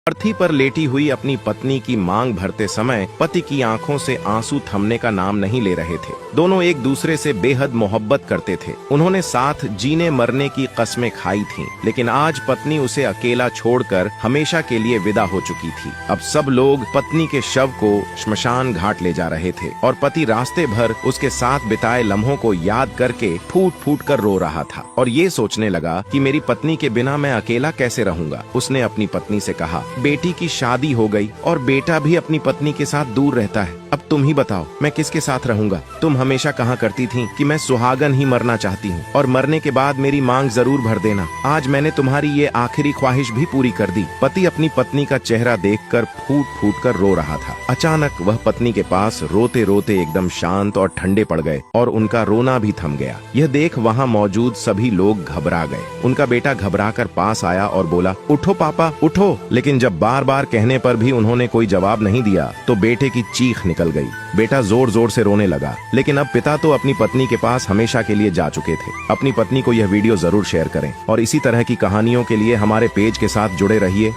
अर्थी पर लेटी हुई अपनी पत्नी की मांग भरते समय पति की आंखों से आंसू थमने का नाम नहीं ले रहे थे। दोनों एक दूसरे से बेहद मोहब्बत करते थे। उन्होंने साथ जीने मरने की कस्में खाई थीं, लेकिन आज पत्नी उसे अकेला छोड़कर हमेशा के लिए विदा हो चुकी थी। अब सब लोग पत्नी के शव को श्मशान घाट ले जा रहे थे और पति रास्ते भर उसके साथ बिताए लम्हों को याद करके फूट फूट कर रो रहा था और ये सोचने लगा कि मेरी पत्नी के बिना मैं अकेला कैसे रहूंगा। उसने अपनी पत्नी से कहा, बेटी की शादी हो गई और बेटा भी अपनी पत्नी के साथ दूर रहता है। अब तुम ही बताओ मैं किसके साथ रहूंगा। तुम हमेशा कहा करती थी कि मैं सुहागन ही मरना चाहती हूँ और मरने के बाद मेरी मांग जरूर भर देना। आज मैंने तुम्हारी ये आखिरी ख्वाहिश भी पूरी कर दी। पति अपनी पत्नी का चेहरा देखकर फूट फूट कर रो रहा था। अचानक वह पत्नी के पास रोते रोते एकदम शांत और ठंडे पड़ गए और उनका रोना भी थम गया। यह देख वहाँ मौजूद सभी लोग घबरा गए। उनका बेटा घबराकर पास आया और बोला, उठो पापा उठो। लेकिन जब बार बार कहने पर भी उन्होंने कोई जवाब नहीं दिया तो बेटे की चीख निकल गई। बेटा जोर जोर से रोने लगा, लेकिन अब पिता तो अपनी पत्नी के पास हमेशा के लिए जा चुके थे। अपनी पत्नी को यह वीडियो जरूर शेयर करें और इसी तरह की कहानियों के लिए हमारे पेज के साथ जुड़े रहिए।